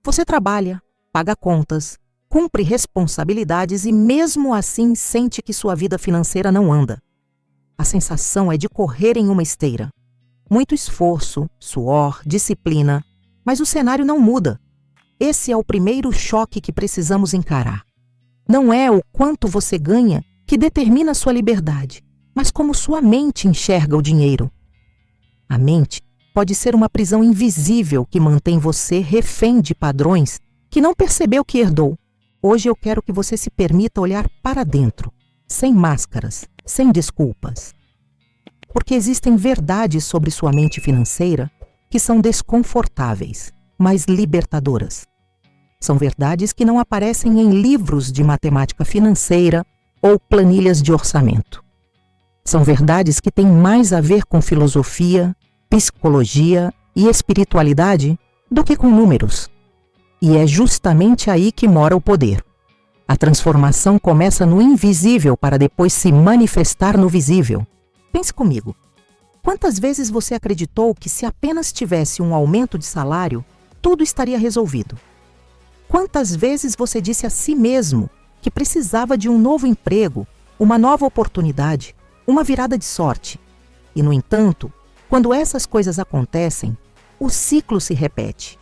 Você trabalha, paga contas, cumpre responsabilidades e mesmo assim sente que sua vida financeira não anda. A sensação é de correr em uma esteira. Muito esforço, suor, disciplina, mas o cenário não muda. Esse é o primeiro choque que precisamos encarar. Não é o quanto você ganha que determina sua liberdade, mas como sua mente enxerga o dinheiro. A mente pode ser uma prisão invisível que mantém você refém de padrões que não percebeu que herdou. Hoje eu quero que você se permita olhar para dentro, sem máscaras, sem desculpas. Porque existem verdades sobre sua mente financeira que são desconfortáveis, mas libertadoras. São verdades que não aparecem em livros de matemática financeira ou planilhas de orçamento. São verdades que têm mais a ver com filosofia, psicologia e espiritualidade do que com números. E é justamente aí que mora o poder. A transformação começa no invisível para depois se manifestar no visível. Pense comigo. Quantas vezes você acreditou que se apenas tivesse um aumento de salário, tudo estaria resolvido? Quantas vezes você disse a si mesmo que precisava de um novo emprego, uma nova oportunidade, uma virada de sorte? E, no entanto, quando essas coisas acontecem, o ciclo se repete.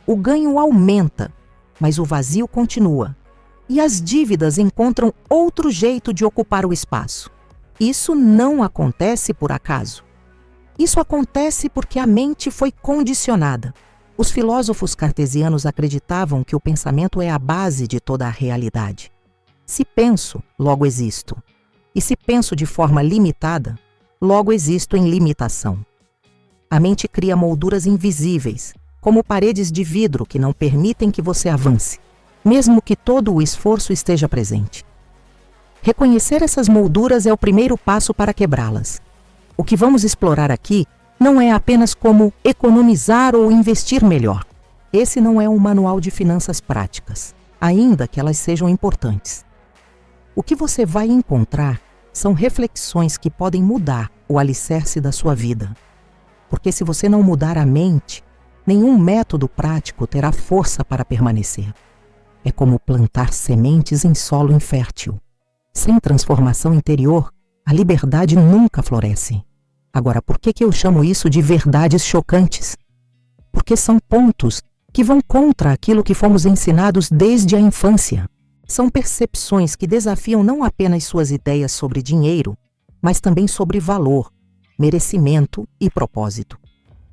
O ganho aumenta, mas o vazio continua. E as dívidas encontram outro jeito de ocupar o espaço. Isso não acontece por acaso. Isso acontece porque a mente foi condicionada. Os filósofos cartesianos acreditavam que o pensamento é a base de toda a realidade. Se penso, logo existo. E se penso de forma limitada, logo existo em limitação. A mente cria molduras invisíveis, como paredes de vidro que não permitem que você avance, mesmo que todo o esforço esteja presente. Reconhecer essas molduras é o primeiro passo para quebrá-las. O que vamos explorar aqui não é apenas como economizar ou investir melhor. Esse não é um manual de finanças práticas, ainda que elas sejam importantes. O que você vai encontrar são reflexões que podem mudar o alicerce da sua vida. Porque se você não mudar a mente, nenhum método prático terá força para permanecer. É como plantar sementes em solo infértil. Sem transformação interior, a liberdade nunca floresce. Agora, por que eu chamo isso de verdades chocantes? Porque são pontos que vão contra aquilo que fomos ensinados desde a infância. São percepções que desafiam não apenas suas ideias sobre dinheiro, mas também sobre valor, merecimento e propósito.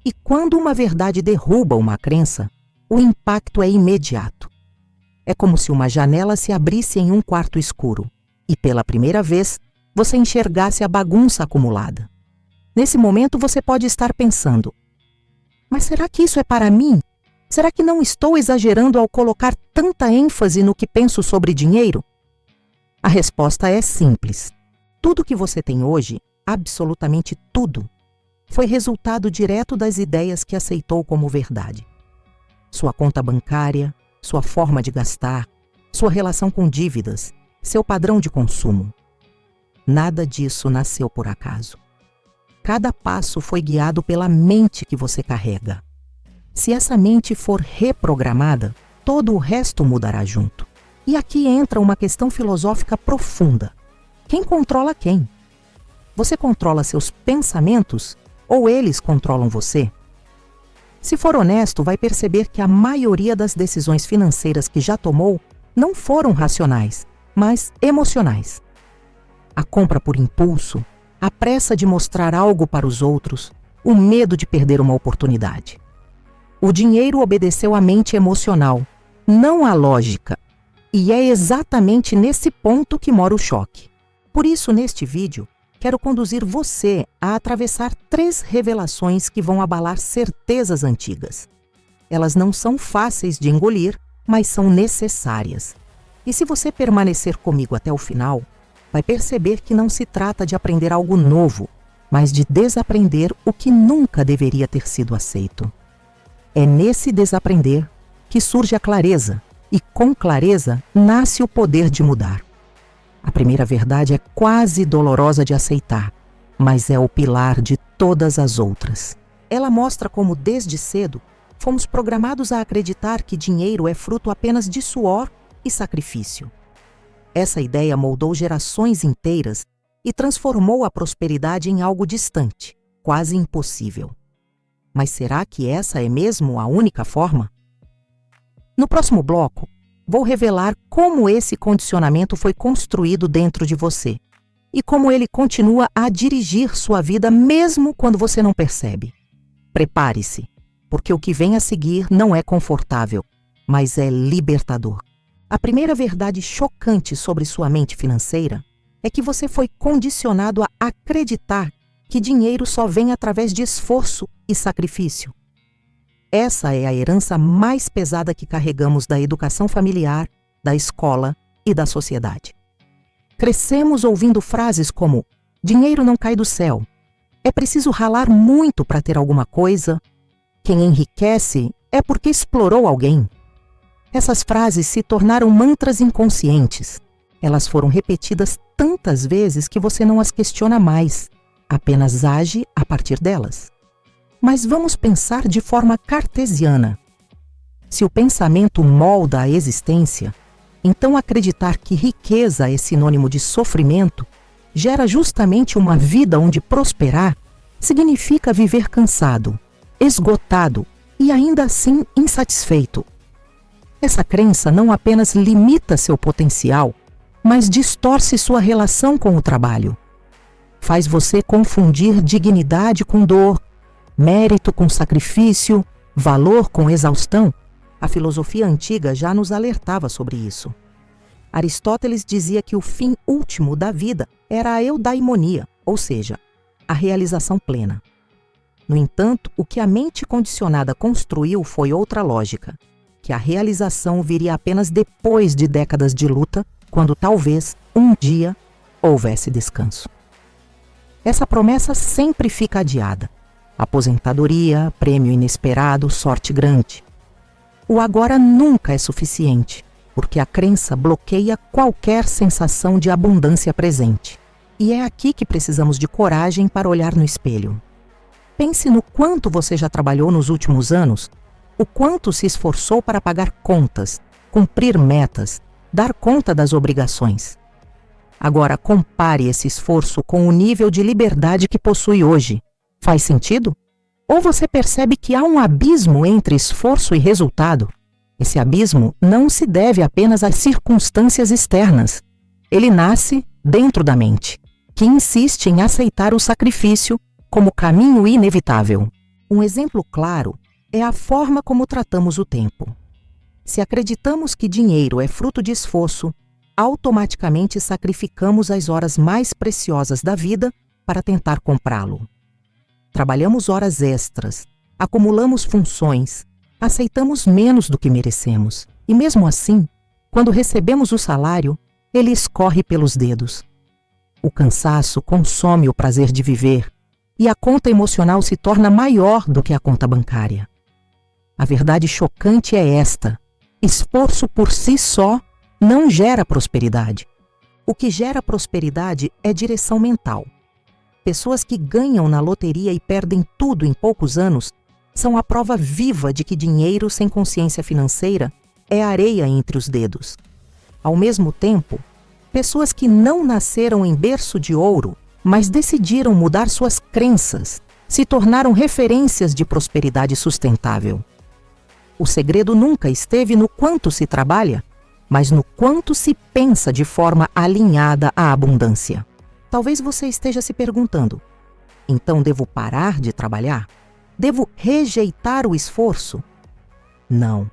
E quando uma verdade derruba uma crença, o impacto é imediato. É como se uma janela se abrisse em um quarto escuro e, pela primeira vez, você enxergasse a bagunça acumulada. Nesse momento você pode estar pensando: mas será que isso é para mim? Será que não estou exagerando ao colocar tanta ênfase no que penso sobre dinheiro? A resposta é simples. Tudo que você tem hoje, absolutamente tudo, foi resultado direto das ideias que aceitou como verdade. Sua conta bancária, sua forma de gastar, sua relação com dívidas, seu padrão de consumo. Nada disso nasceu por acaso. Cada passo foi guiado pela mente que você carrega. Se essa mente for reprogramada, todo o resto mudará junto. E aqui entra uma questão filosófica profunda. Quem controla quem? Você controla seus pensamentos ou eles controlam você? Se for honesto, vai perceber que a maioria das decisões financeiras que já tomou não foram racionais, mas emocionais. A compra por impulso, a pressa de mostrar algo para os outros, o medo de perder uma oportunidade. O dinheiro obedeceu à mente emocional, não à lógica. E é exatamente nesse ponto que mora o choque. Por isso, neste vídeo, quero conduzir você a atravessar 3 revelações que vão abalar certezas antigas. Elas não são fáceis de engolir, mas são necessárias. E se você permanecer comigo até o final, vai perceber que não se trata de aprender algo novo, mas de desaprender o que nunca deveria ter sido aceito. É nesse desaprender que surge a clareza, e com clareza nasce o poder de mudar. A primeira verdade é quase dolorosa de aceitar, mas é o pilar de todas as outras. Ela mostra como, desde cedo, Fomos programados a acreditar que dinheiro é fruto apenas de suor e sacrifício. Essa ideia moldou gerações inteiras e transformou a prosperidade em algo distante, quase impossível. Mas será que essa é mesmo a única forma? No próximo bloco, vou revelar como esse condicionamento foi construído dentro de você e como ele continua a dirigir sua vida mesmo quando você não percebe. Prepare-se, porque o que vem a seguir não é confortável, mas é libertador. A primeira verdade chocante sobre sua mente financeira é que você foi condicionado a acreditar que dinheiro só vem através de esforço e sacrifício. Essa é a herança mais pesada que carregamos da educação familiar, da escola e da sociedade. Crescemos ouvindo frases como: dinheiro não cai do céu, é preciso ralar muito para ter alguma coisa, quem enriquece é porque explorou alguém. Essas frases se tornaram mantras inconscientes. Elas foram repetidas tantas vezes que você não as questiona mais, apenas age a partir delas. Mas vamos pensar de forma cartesiana. Se o pensamento molda a existência, então acreditar que riqueza é sinônimo de sofrimento gera justamente uma vida onde prosperar significa viver cansado, esgotado e ainda assim insatisfeito. Essa crença não apenas limita seu potencial, mas distorce sua relação com o trabalho. Faz você confundir dignidade com dor, mérito com sacrifício, valor com exaustão. A filosofia antiga já nos alertava sobre isso. Aristóteles dizia que o fim último da vida era a eudaimonia, ou seja, a realização plena. No entanto, o que a mente condicionada construiu foi outra lógica, que a realização viria apenas depois de décadas de luta, quando talvez, um dia, houvesse descanso. Essa promessa sempre fica adiada. Aposentadoria, prêmio inesperado, sorte grande. O agora nunca é suficiente, porque a crença bloqueia qualquer sensação de abundância presente. E é aqui que precisamos de coragem para olhar no espelho. Pense no quanto você já trabalhou nos últimos anos, o quanto se esforçou para pagar contas, cumprir metas, dar conta das obrigações. Agora compare esse esforço com o nível de liberdade que possui hoje. Faz sentido? Ou você percebe que há um abismo entre esforço e resultado? Esse abismo não se deve apenas às circunstâncias externas. Ele nasce dentro da mente, que insiste em aceitar o sacrifício como caminho inevitável. Um exemplo claro é a forma como tratamos o tempo. Se acreditamos que dinheiro é fruto de esforço, automaticamente sacrificamos as horas mais preciosas da vida para tentar comprá-lo. Trabalhamos horas extras, acumulamos funções, aceitamos menos do que merecemos. E mesmo assim, quando recebemos o salário, ele escorre pelos dedos. O cansaço consome o prazer de viver e a conta emocional se torna maior do que a conta bancária. A verdade chocante é esta: esforço por si só não gera prosperidade. O que gera prosperidade é direção mental. Pessoas que ganham na loteria e perdem tudo em poucos anos são a prova viva de que dinheiro sem consciência financeira é areia entre os dedos. Ao mesmo tempo, pessoas que não nasceram em berço de ouro, mas decidiram mudar suas crenças, se tornaram referências de prosperidade sustentável. O segredo nunca esteve no quanto se trabalha, mas no quanto se pensa de forma alinhada à abundância. Talvez você esteja se perguntando: então devo parar de trabalhar? Devo rejeitar o esforço? Não.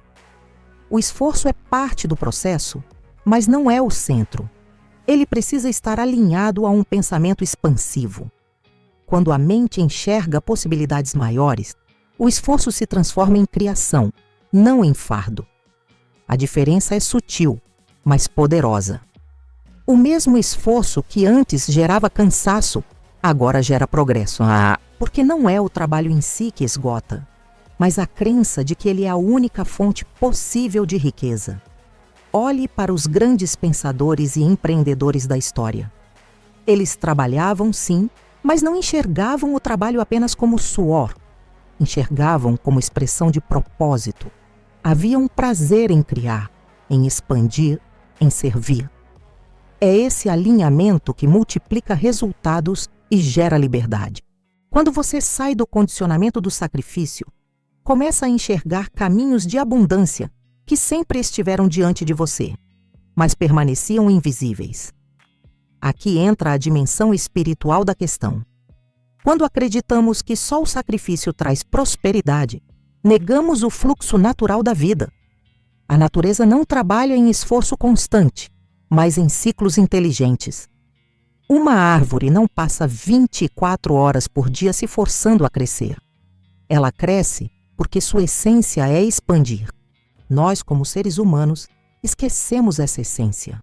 O esforço é parte do processo, mas não é o centro. Ele precisa estar alinhado a um pensamento expansivo. Quando a mente enxerga possibilidades maiores, o esforço se transforma em criação, não em fardo. A diferença é sutil, mas poderosa. O mesmo esforço que antes gerava cansaço, agora gera progresso. Porque não é o trabalho em si que esgota, mas a crença de que ele é a única fonte possível de riqueza. Olhe para os grandes pensadores e empreendedores da história. Eles trabalhavam, sim, mas não enxergavam o trabalho apenas como suor. Enxergavam como expressão de propósito. Havia um prazer em criar, em expandir, em servir. É esse alinhamento que multiplica resultados e gera liberdade. Quando você sai do condicionamento do sacrifício, começa a enxergar caminhos de abundância que sempre estiveram diante de você, mas permaneciam invisíveis. Aqui entra a dimensão espiritual da questão. Quando acreditamos que só o sacrifício traz prosperidade, negamos o fluxo natural da vida. A natureza não trabalha em esforço constante, mas em ciclos inteligentes. Uma árvore não passa 24 horas por dia se forçando a crescer. Ela cresce porque sua essência é expandir. Nós, como seres humanos, esquecemos essa essência.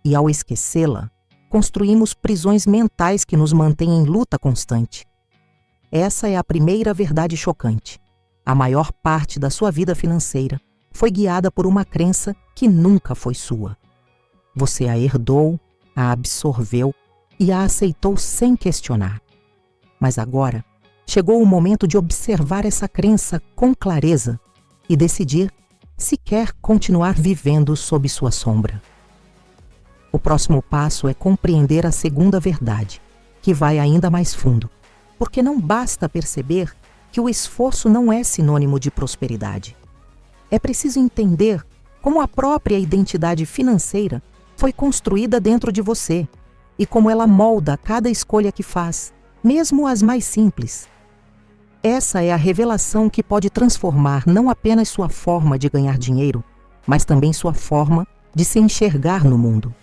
E ao esquecê-la, construímos prisões mentais que nos mantêm em luta constante. Essa é a primeira verdade chocante. A maior parte da sua vida financeira foi guiada por uma crença que nunca foi sua. Você a herdou, a absorveu e a aceitou sem questionar. Mas agora, chegou o momento de observar essa crença com clareza e decidir se quer continuar vivendo sob sua sombra. O próximo passo é compreender a segunda verdade, que vai ainda mais fundo, porque não basta perceber que o esforço não é sinônimo de prosperidade. É preciso entender como a própria identidade financeira foi construída dentro de você e como ela molda cada escolha que faz, mesmo as mais simples. Essa é a revelação que pode transformar não apenas sua forma de ganhar dinheiro, mas também sua forma de se enxergar no mundo.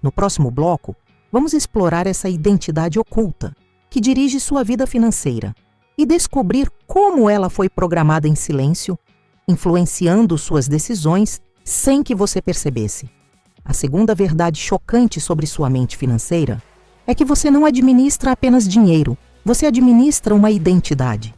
No próximo bloco, vamos explorar essa identidade oculta que dirige sua vida financeira e descobrir como ela foi programada em silêncio, influenciando suas decisões sem que você percebesse. A segunda verdade chocante sobre sua mente financeira é que você não administra apenas dinheiro, você administra uma identidade.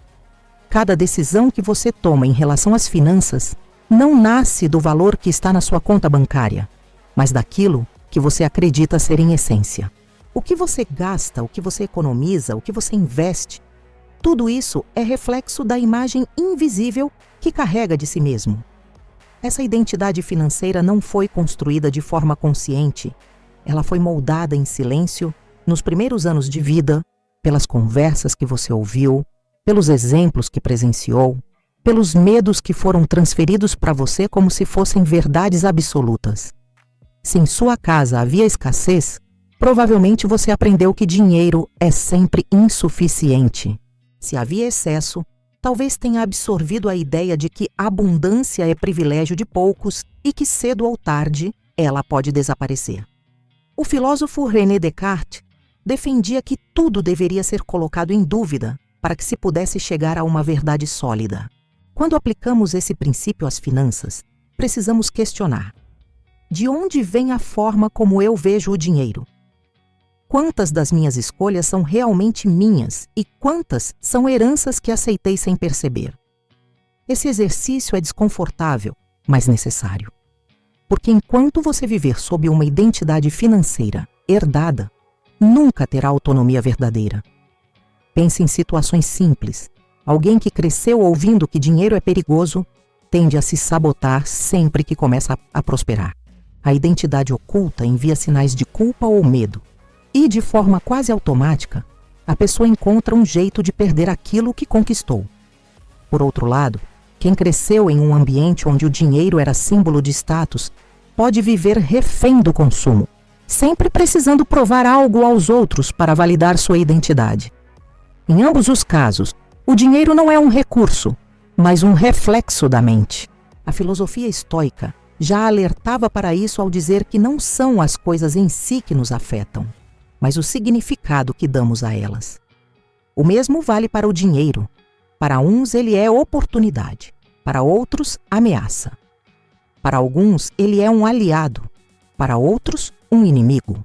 Cada decisão que você toma em relação às finanças não nasce do valor que está na sua conta bancária, mas daquilo que você acredita ser em essência. O que você gasta, o que você economiza, o que você investe, tudo isso é reflexo da imagem invisível que carrega de si mesmo. Essa identidade financeira não foi construída de forma consciente. Ela foi moldada em silêncio nos primeiros anos de vida, pelas conversas que você ouviu, pelos exemplos que presenciou, pelos medos que foram transferidos para você como se fossem verdades absolutas. Se em sua casa havia escassez, provavelmente você aprendeu que dinheiro é sempre insuficiente. Se havia excesso, talvez tenha absorvido a ideia de que abundância é privilégio de poucos e que cedo ou tarde ela pode desaparecer. O filósofo René Descartes defendia que tudo deveria ser colocado em dúvida para que se pudesse chegar a uma verdade sólida. Quando aplicamos esse princípio às finanças, precisamos questionar: de onde vem a forma como eu vejo o dinheiro? Quantas das minhas escolhas são realmente minhas e quantas são heranças que aceitei sem perceber? Esse exercício é desconfortável, mas necessário. Porque enquanto você viver sob uma identidade financeira herdada, nunca terá autonomia verdadeira. Pense em situações simples. Alguém que cresceu ouvindo que dinheiro é perigoso tende a se sabotar sempre que começa a prosperar. A identidade oculta envia sinais de culpa ou medo. E, de forma quase automática, a pessoa encontra um jeito de perder aquilo que conquistou. Por outro lado, quem cresceu em um ambiente onde o dinheiro era símbolo de status pode viver refém do consumo, sempre precisando provar algo aos outros para validar sua identidade. Em ambos os casos, o dinheiro não é um recurso, mas um reflexo da mente. A filosofia estoica já alertava para isso ao dizer que não são as coisas em si que nos afetam, mas o significado que damos a elas. O mesmo vale para o dinheiro. Para uns ele é oportunidade, para outros ameaça. Para alguns ele é um aliado, para outros um inimigo.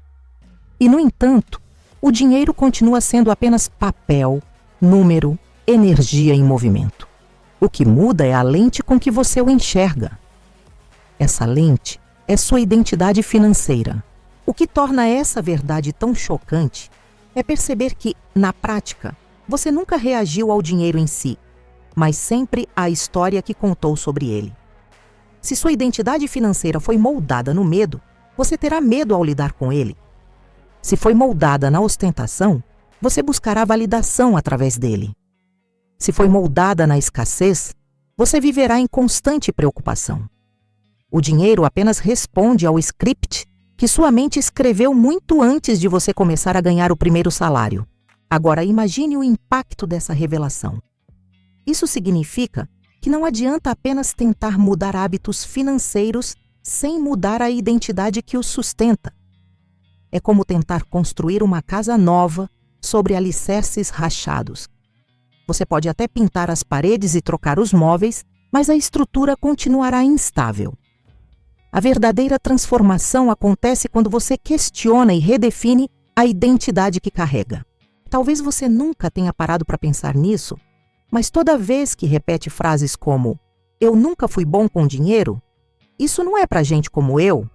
E, no entanto, o dinheiro continua sendo apenas papel, número, energia em movimento. O que muda é a lente com que você o enxerga. Essa lente é sua identidade financeira. O que torna essa verdade tão chocante é perceber que, na prática, você nunca reagiu ao dinheiro em si. mas sempre a história que contou sobre ele. Se sua identidade financeira foi moldada no medo, você terá medo ao lidar com ele. Se foi moldada na ostentação, você buscará validação através dele. Se foi moldada na escassez, você viverá em constante preocupação. O dinheiro apenas responde ao script que sua mente escreveu muito antes de você começar a ganhar o primeiro salário. Agora, imagine o impacto dessa revelação. Isso significa que não adianta apenas tentar mudar hábitos financeiros sem mudar a identidade que os sustenta. É como tentar construir uma casa nova sobre alicerces rachados. Você pode até pintar as paredes e trocar os móveis, mas a estrutura continuará instável. A verdadeira transformação acontece quando você questiona e redefine a identidade que carrega. Talvez você nunca tenha parado para pensar nisso, mas toda vez que repete frases como "eu nunca fui bom com dinheiro", isso não é para gente como eu,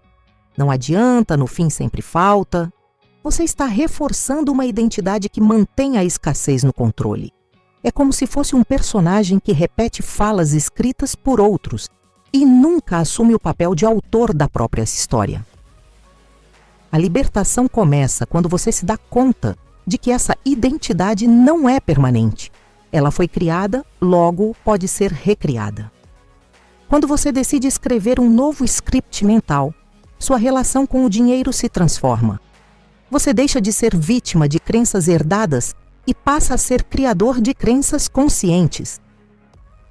não adianta, no fim sempre falta, você está reforçando uma identidade que mantém a escassez no controle. É como se fosse um personagem que repete falas escritas por outros e nunca assume o papel de autor da própria história. A libertação começa quando você se dá conta de que essa identidade não é permanente. Ela foi criada, logo pode ser recriada. Quando você decide escrever um novo script mental, sua relação com o dinheiro se transforma. Você deixa de ser vítima de crenças herdadas e passa a ser criador de crenças conscientes.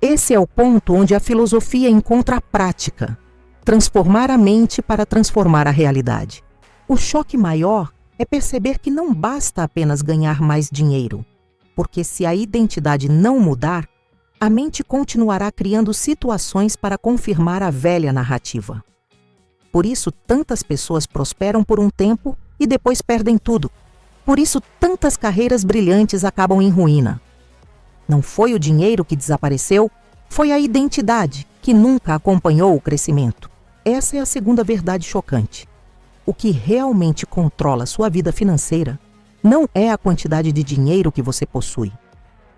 Esse é o ponto onde a filosofia encontra a prática, transformar a mente para transformar a realidade. O choque maior é perceber que não basta apenas ganhar mais dinheiro, porque se a identidade não mudar, a mente continuará criando situações para confirmar a velha narrativa. Por isso, tantas pessoas prosperam por um tempo e depois perdem tudo. Por isso, tantas carreiras brilhantes acabam em ruína. Não foi o dinheiro que desapareceu, foi a identidade que nunca acompanhou o crescimento. Essa é a segunda verdade chocante. O que realmente controla sua vida financeira não é a quantidade de dinheiro que você possui,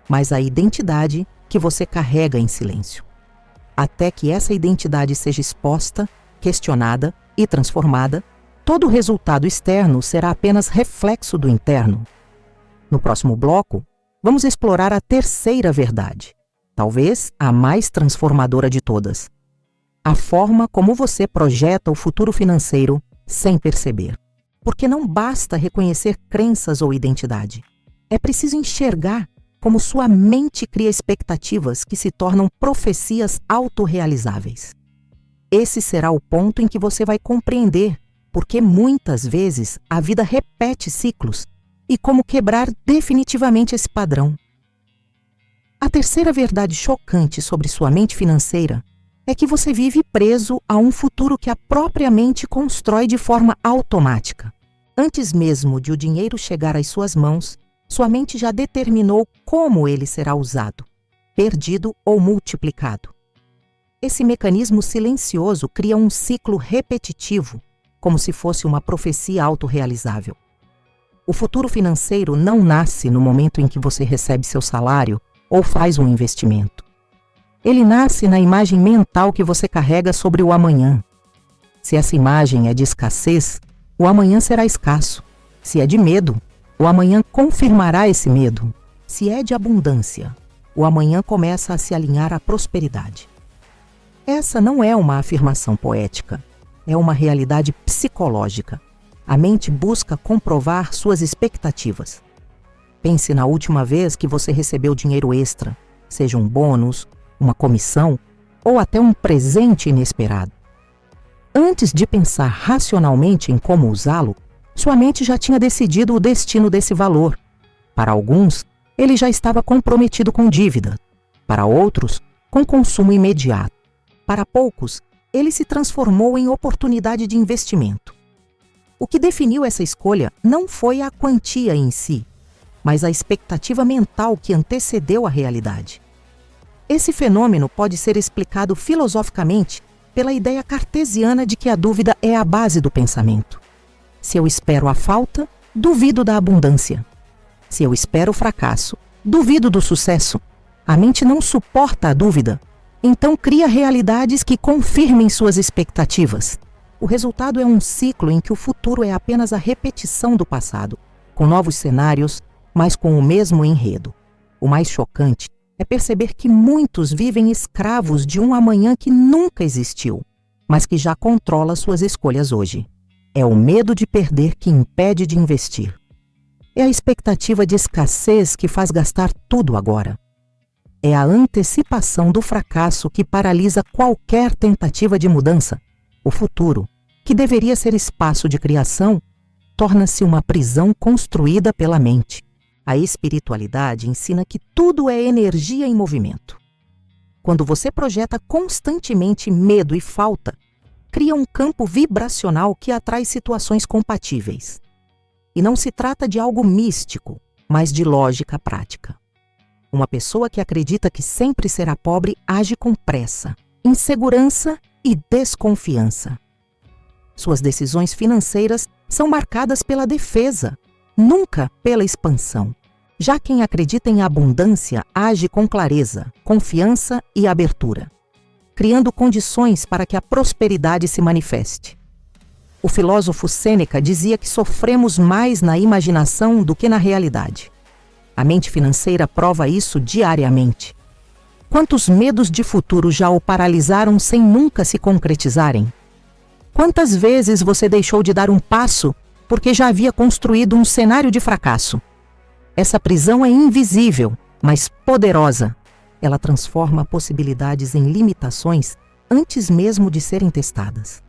mas a identidade que você carrega em silêncio. Até que essa identidade seja exposta, questionada e transformada, todo o resultado externo será apenas reflexo do interno. No próximo bloco, vamos explorar a terceira verdade, talvez a mais transformadora de todas. A forma como você projeta o futuro financeiro sem perceber. Porque não basta reconhecer crenças ou identidade. É preciso enxergar como sua mente cria expectativas que se tornam profecias autorrealizáveis. Esse será o ponto em que você vai compreender porque muitas vezes a vida repete ciclos e como quebrar definitivamente esse padrão. A terceira verdade chocante sobre sua mente financeira é que você vive preso a um futuro que a própria mente constrói de forma automática. Antes mesmo de o dinheiro chegar às suas mãos, sua mente já determinou como ele será usado, perdido ou multiplicado. Esse mecanismo silencioso cria um ciclo repetitivo, como se fosse uma profecia autorrealizável. O futuro financeiro não nasce no momento em que você recebe seu salário ou faz um investimento. Ele nasce na imagem mental que você carrega sobre o amanhã. Se essa imagem é de escassez, o amanhã será escasso. Se é de medo, o amanhã confirmará esse medo. Se é de abundância, o amanhã começa a se alinhar à prosperidade. Essa não é uma afirmação poética, é uma realidade psicológica. A mente busca comprovar suas expectativas. Pense na última vez que você recebeu dinheiro extra, seja um bônus, uma comissão ou até um presente inesperado. Antes de pensar racionalmente em como usá-lo, sua mente já tinha decidido o destino desse valor. Para alguns, ele já estava comprometido com dívida. Para outros, com consumo imediato. Para poucos, ele se transformou em oportunidade de investimento. O que definiu essa escolha não foi a quantia em si, mas a expectativa mental que antecedeu a realidade. Esse fenômeno pode ser explicado filosoficamente pela ideia cartesiana de que a dúvida é a base do pensamento. Se eu espero a falta, duvido da abundância. Se eu espero o fracasso, duvido do sucesso. A mente não suporta a dúvida, então cria realidades que confirmem suas expectativas. O resultado é um ciclo em que o futuro é apenas a repetição do passado, com novos cenários, mas com o mesmo enredo. O mais chocante é perceber que muitos vivem escravos de um amanhã que nunca existiu, mas que já controla suas escolhas hoje. É o medo de perder que impede de investir. É a expectativa de escassez que faz gastar tudo agora. É a antecipação do fracasso que paralisa qualquer tentativa de mudança. O futuro, que deveria ser espaço de criação, torna-se uma prisão construída pela mente. A espiritualidade ensina que tudo é energia em movimento. Quando você projeta constantemente medo e falta, cria um campo vibracional que atrai situações compatíveis. E não se trata de algo místico, mas de lógica prática. Uma pessoa que acredita que sempre será pobre age com pressa, insegurança e desconfiança. Suas decisões financeiras são marcadas pela defesa, nunca pela expansão. Já quem acredita em abundância age com clareza, confiança e abertura, criando condições para que a prosperidade se manifeste. O filósofo Sêneca dizia que sofremos mais na imaginação do que na realidade. A mente financeira prova isso diariamente. Quantos medos de futuro já o paralisaram sem nunca se concretizarem? Quantas vezes você deixou de dar um passo porque já havia construído um cenário de fracasso? Essa prisão é invisível, mas poderosa. Ela transforma possibilidades em limitações antes mesmo de serem testadas.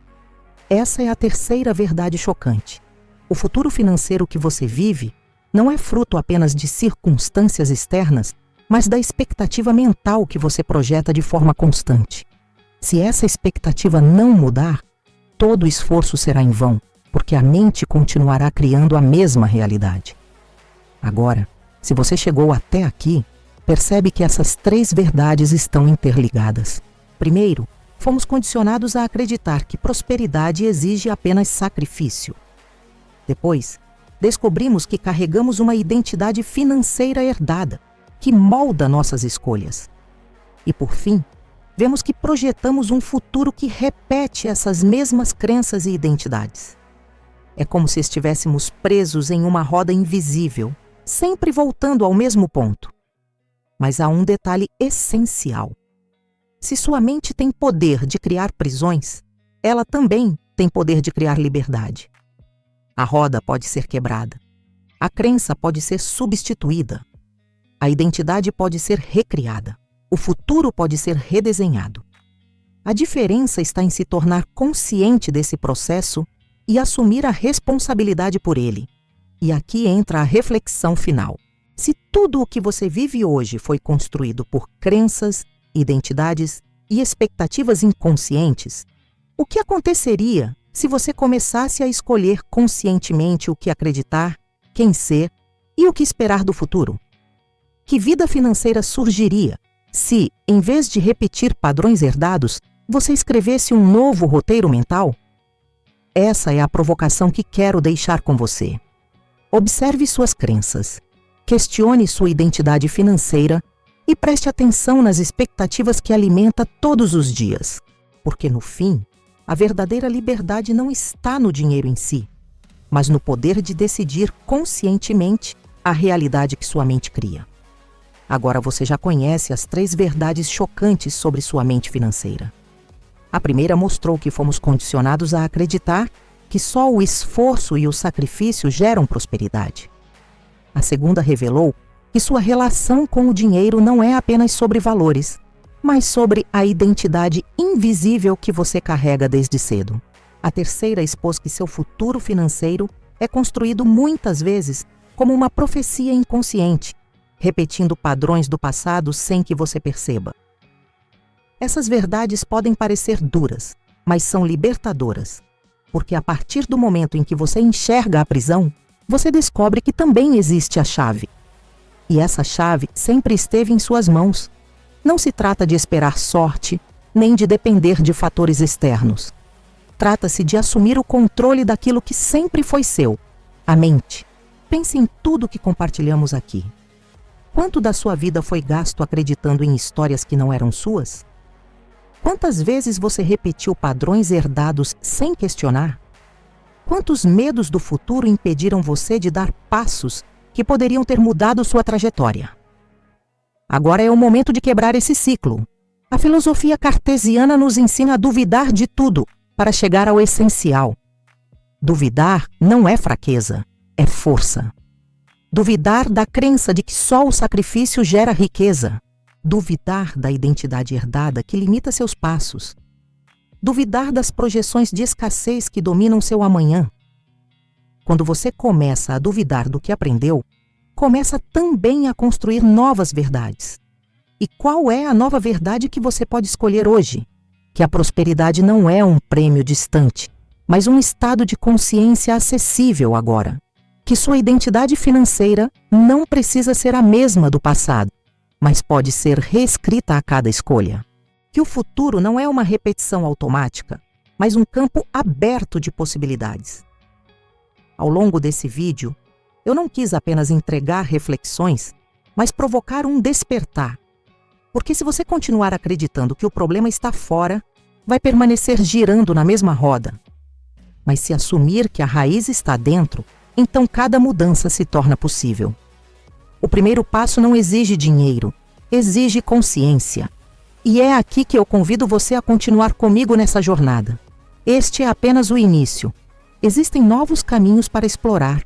Essa é a terceira verdade chocante. O futuro financeiro que você vive não é fruto apenas de circunstâncias externas, mas da expectativa mental que você projeta de forma constante. Se essa expectativa não mudar, todo esforço será em vão, porque a mente continuará criando a mesma realidade. Agora, se você chegou até aqui, percebe que essas três verdades estão interligadas. Primeiro, fomos condicionados a acreditar que prosperidade exige apenas sacrifício. Depois, descobrimos que carregamos uma identidade financeira herdada, que molda nossas escolhas. E por fim, vemos que projetamos um futuro que repete essas mesmas crenças e identidades. É como se estivéssemos presos em uma roda invisível, sempre voltando ao mesmo ponto. Mas há um detalhe essencial. Se sua mente tem poder de criar prisões, ela também tem poder de criar liberdade. A roda pode ser quebrada. A crença pode ser substituída. A identidade pode ser recriada. O futuro pode ser redesenhado. A diferença está em se tornar consciente desse processo e assumir a responsabilidade por ele. E aqui entra a reflexão final. Se tudo o que você vive hoje foi construído por crenças, identidades e expectativas inconscientes, o que aconteceria se você começasse a escolher conscientemente o que acreditar, quem ser e o que esperar do futuro? Que vida financeira surgiria se, em vez de repetir padrões herdados, você escrevesse um novo roteiro mental? Essa é a provocação que quero deixar com você. Observe suas crenças, questione sua identidade financeira e preste atenção nas expectativas que alimenta todos os dias, porque no fim, a verdadeira liberdade não está no dinheiro em si, mas no poder de decidir conscientemente a realidade que sua mente cria. Agora você já conhece as três verdades chocantes sobre sua mente financeira. A primeira mostrou que fomos condicionados a acreditar que só o esforço e o sacrifício geram prosperidade. A segunda revelou que sua relação com o dinheiro não é apenas sobre valores, mas sobre a identidade invisível que você carrega desde cedo. A terceira expôs que seu futuro financeiro é construído muitas vezes como uma profecia inconsciente, repetindo padrões do passado sem que você perceba. Essas verdades podem parecer duras, mas são libertadoras, porque a partir do momento em que você enxerga a prisão, você descobre que também existe a chave. E essa chave sempre esteve em suas mãos. Não se trata de esperar sorte, nem de depender de fatores externos. Trata-se de assumir o controle daquilo que sempre foi seu, a mente. Pense em tudo que compartilhamos aqui. Quanto da sua vida foi gasto acreditando em histórias que não eram suas? Quantas vezes você repetiu padrões herdados sem questionar? Quantos medos do futuro impediram você de dar passos que poderiam ter mudado sua trajetória? Agora é o momento de quebrar esse ciclo. A filosofia cartesiana nos ensina a duvidar de tudo para chegar ao essencial. Duvidar não é fraqueza, é força. Duvidar da crença de que só o sacrifício gera riqueza. Duvidar da identidade herdada que limita seus passos. Duvidar das projeções de escassez que dominam seu amanhã. Quando você começa a duvidar do que aprendeu, começa também a construir novas verdades. E qual é a nova verdade que você pode escolher hoje? Que a prosperidade não é um prêmio distante, mas um estado de consciência acessível agora. Que sua identidade financeira não precisa ser a mesma do passado, mas pode ser reescrita a cada escolha. Que o futuro não é uma repetição automática, mas um campo aberto de possibilidades. Ao longo desse vídeo, eu não quis apenas entregar reflexões, mas provocar um despertar. Porque se você continuar acreditando que o problema está fora, vai permanecer girando na mesma roda. Mas se assumir que a raiz está dentro, então cada mudança se torna possível. O primeiro passo não exige dinheiro, exige consciência. E é aqui que eu convido você a continuar comigo nessa jornada. Este é apenas o início. Existem novos caminhos para explorar,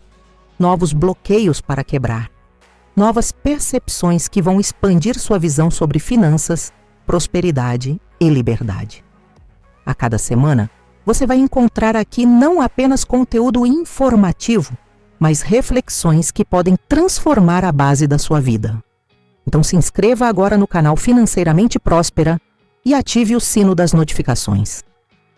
novos bloqueios para quebrar, novas percepções que vão expandir sua visão sobre finanças, prosperidade e liberdade. A cada semana, você vai encontrar aqui não apenas conteúdo informativo, mas reflexões que podem transformar a base da sua vida. Então se inscreva agora no canal Financeiramente Próspera e ative o sino das notificações.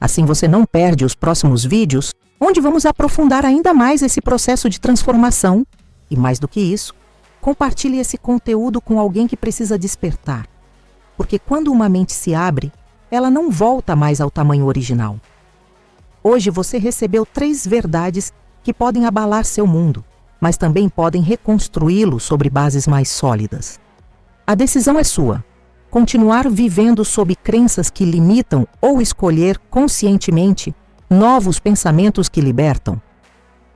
Assim você não perde os próximos vídeos, onde vamos aprofundar ainda mais esse processo de transformação. E mais do que isso, compartilhe esse conteúdo com alguém que precisa despertar. Porque quando uma mente se abre, ela não volta mais ao tamanho original. Hoje você recebeu 3 verdades que podem abalar seu mundo, mas também podem reconstruí-lo sobre bases mais sólidas. A decisão é sua. Continuar vivendo sob crenças que limitam ou escolher conscientemente novos pensamentos que libertam.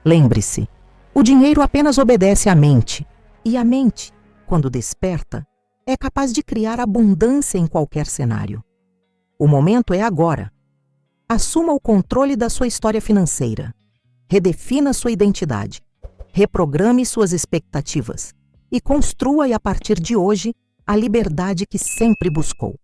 Lembre-se, o dinheiro apenas obedece à mente, e a mente, quando desperta, é capaz de criar abundância em qualquer cenário. O momento é agora. Assuma o controle da sua história financeira. Redefina sua identidade. Reprograme suas expectativas. E construa, a partir de hoje, a liberdade que sempre buscou.